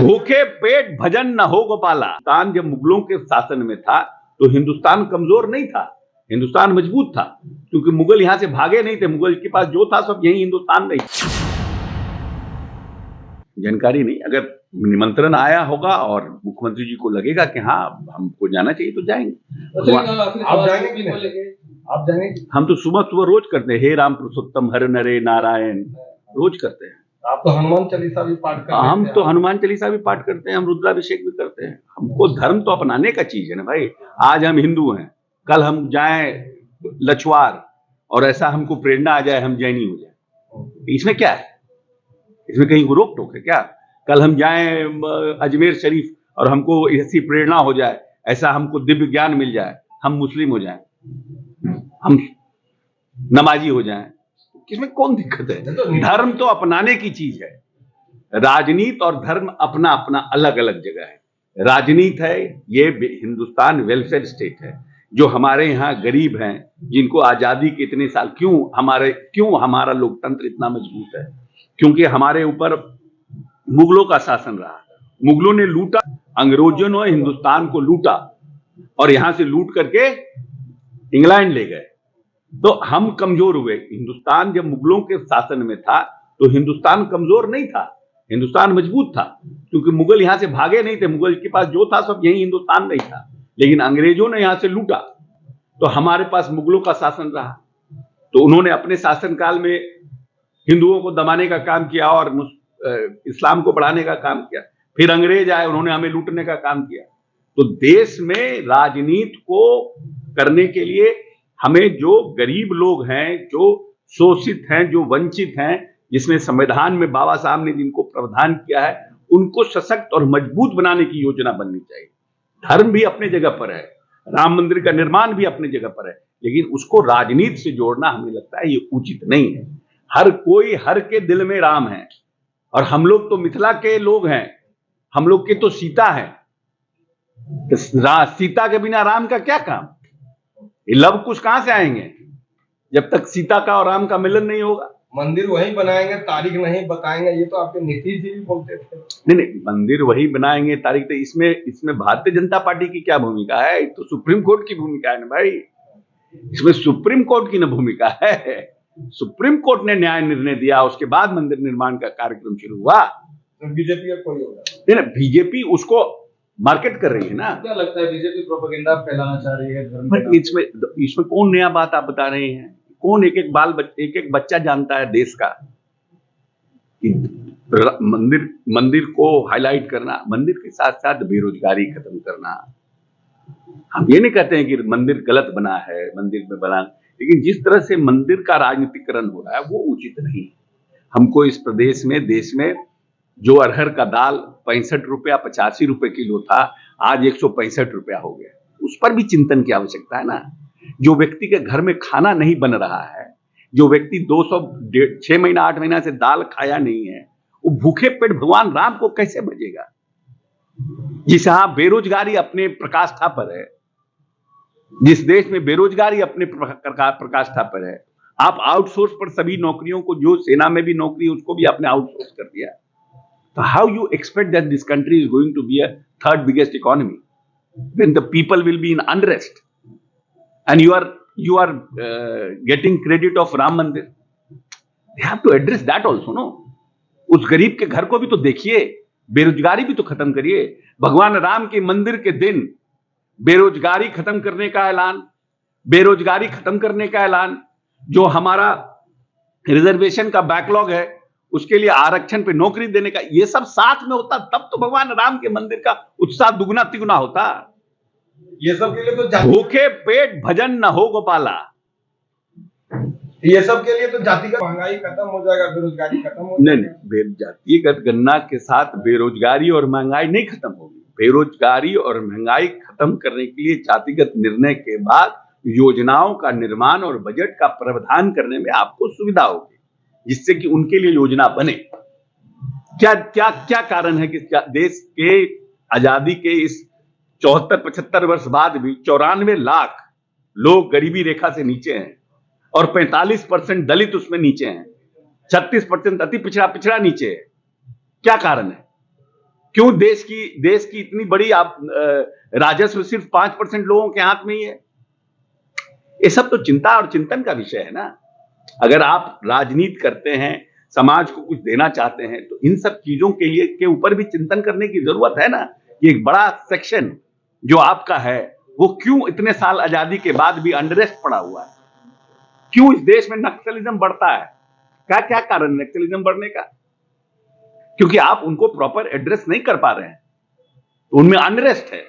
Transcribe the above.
भूखे पेट भजन न हो गोपाला। हिंदुस्तान जब मुगलों के शासन में था तो हिंदुस्तान कमजोर नहीं था, हिंदुस्तान मजबूत था, क्योंकि मुगल यहां से भागे नहीं थे। मुगल के पास जो था सब यही हिंदुस्तान में। जानकारी नहीं, अगर निमंत्रण आया होगा और मुख्यमंत्री जी को लगेगा कि हाँ हमको जाना चाहिए तो जाएंगे। आप जाएंगे कि नहीं? आप जाएंगे? हम तो सुबह सुबह रोज करते हैं, हे राम पुरुषोत्तम हर नरे नारायण, रोज करते हैं। आप तो हनुमान चालीसा भी पाठ करते हैं। हम तो हनुमान चालीसा भी पाठ करते हैं, हम रुद्राभिषेक भी करते हैं। हमको धर्म तो अपनाने का चीज है ना भाई। आज हम हिंदू हैं, कल हम जाएं लछवार और ऐसा हमको प्रेरणा आ जाए हम जैनी हो जाए, इसमें क्या है? इसमें कहीं को रोक टोक है क्या? कल हम जाएं अजमेर शरीफ और हमको ऐसी प्रेरणा हो जाए, ऐसा हमको दिव्य ज्ञान मिल जाए, हम मुस्लिम हो जाएं, हम नमाजी हो जाएं, इसमें कौन दिक्कत है? धर्म तो अपनाने की चीज है। राजनीति और धर्म अपना अपना अलग अलग जगह है। राजनीति है ये हिंदुस्तान वेलफेयर स्टेट है, जो हमारे यहाँ गरीब हैं, जिनको आजादी के इतने साल, क्यों हमारा लोकतंत्र इतना मजबूत है? क्योंकि हमारे ऊपर मुगलों का शासन रहा। मुगलों ने लूटा, अंग्रेजों ने हिंदुस्तान को लूटा और यहां से लूट करके इंग्लैंड ले गए, तो हम कमजोर हुए। हिंदुस्तान जब मुगलों के शासन में था तो हिंदुस्तान कमजोर नहीं था, हिंदुस्तान मजबूत था, क्योंकि मुगल यहां से भागे नहीं थे। मुगल के पास जो था सब यही हिंदुस्तान में ही था, लेकिन अंग्रेजों ने यहां से लूटा तो हमारे पास मुगलों का शासन रहा। तो उन्होंने अपने शासनकाल में हिंदुओं को दबाने का काम किया और इस्लाम को बढ़ाने का काम किया। फिर अंग्रेज आए, उन्होंने हमें लूटने का काम किया। तो देश में राजनीति को करने के लिए हमें जो गरीब लोग हैं, जो शोषित हैं, जो वंचित हैं, जिसमें संविधान में बाबा साहब ने जिनको प्रावधान किया है, उनको सशक्त और मजबूत बनाने की योजना बननी चाहिए। धर्म भी अपने जगह पर है, राम मंदिर का निर्माण भी अपनी जगह पर है, लेकिन उसको राजनीति से जोड़ना हमें लगता है ये उचित नहीं है। हर कोई, हर के दिल में राम है, और हम लोग तो मिथिला के लोग हैं, हम लोग के तो सीता है। सीता के बिना राम का क्या काम? ये लव कुश कहां से आएंगे जब तक सीता का और राम का मिलन नहीं होगा? मंदिर वही बनाएंगे, तारीख नहीं बताएंगे, ये तो आपके नीतीश जी भी बोलते थे। नहीं, मंदिर वही बनाएंगे, तारीख तो इसमें भारतीय जनता पार्टी की क्या भूमिका है? तो सुप्रीम कोर्ट की भूमिका है ना भाई। इसमें सुप्रीम कोर्ट की ना भूमिका है। सुप्रीम कोर्ट ने न्याय निर्णय दिया, उसके बाद मंदिर निर्माण का कार्यक्रम शुरू हुआ। तो बीजेपी का कोई होगा नहीं ना, बीजेपी उसको मार्केट कर रही है ना। क्या लगता है बीजेपी प्रोपेगेंडा फैलाना चाह रही है धर्म बट इसमें कौन नया बात आप बता रहे हैं? कौन एक एक बच्चा जानता है देश का कि मंदिर को हाईलाइट करना, मंदिर के साथ साथ बेरोजगारी खत्म करना। हम ये नहीं कहते हैं कि मंदिर गलत बना है, मंदिर में बना, लेकिन जिस तरह से मंदिर का राजनीतिकरण हो रहा है वो उचित नहीं। हमको इस प्रदेश में, देश में जो अरहर का दाल 65 रुपया 85 रुपए किलो था, आज 165 रुपया हो गया। उस पर भी चिंतन की आवश्यकता है ना। जो व्यक्ति के घर में खाना नहीं बन रहा है, जो व्यक्ति 6 महीना 8 महीना से दाल खाया नहीं है, वो भूखे पेट भगवान राम को कैसे बचेगा? जिस यहां बेरोजगारी अपने प्रकाष्ठा पर है, जिस देश में बेरोजगारी अपने प्रकाष्ठा पर है, आप आउटसोर्स पर सभी नौकरियों को, जो सेना में भी नौकरी है उसको भी आपने आउटसोर्स कर दिया। तो how you expect that this country is going to be a third biggest economy when the people will be in unrest and you are getting credit of Ram Mandir? They have to address that also, no? उस गरीब के घर को भी तो देखिए, बेरोजगारी भी तो खत्म करिए। भगवान राम के मंदिर के दिन बेरोजगारी खत्म करने का ऐलान, बेरोजगारी खत्म करने का ऐलान, जो हमारा रिजर्वेशन का बैकलॉग है उसके लिए आरक्षण पे नौकरी देने का, ये सब साथ में होता तब तो भगवान राम के मंदिर का उत्साह दुगना तिगुना होता। ये सब के लिए तो भूखे पेट भजन न हो गोपाला। ये सब के लिए तो जातिगत महंगाई खत्म हो जाएगा, बेरोजगारी खत्म हो जाएगा। नहीं, जातिगत गणना के साथ बेरोजगारी और महंगाई नहीं खत्म होगी। बेरोजगारी और महंगाई खत्म करने के लिए जातिगत निर्णय के बाद योजनाओं का निर्माण और बजट का प्रावधान करने में आपको सुविधा होगी, जिससे कि उनके लिए योजना बने। क्या क्या क्या कारण है कि देश के आजादी के इस 74-75 वर्ष बाद भी 94 लाख लोग गरीबी रेखा से नीचे हैं और 45% दलित उसमें नीचे हैं, 36% अति पिछड़ा नीचे है? क्या कारण है? क्यों देश की इतनी बड़ी आप राजस्व सिर्फ 5% लोगों के हाथ में ही है? ये सब तो चिंता और चिंतन का विषय है ना। अगर आप राजनीति करते हैं, समाज को कुछ देना चाहते हैं, तो इन सब चीजों के ऊपर भी चिंतन करने की जरूरत है ना। ये एक बड़ा सेक्शन जो आपका है, वो क्यों इतने साल आजादी के बाद भी अनरेस्ट पड़ा हुआ है? क्यों इस देश में नक्सलिज्म बढ़ता है? क्या क्या कारण है नक्सलिज्म बढ़ने का? क्योंकि आप उनको प्रॉपर एड्रेस नहीं कर पा रहे हैं, तो उनमें अनरेस्ट है।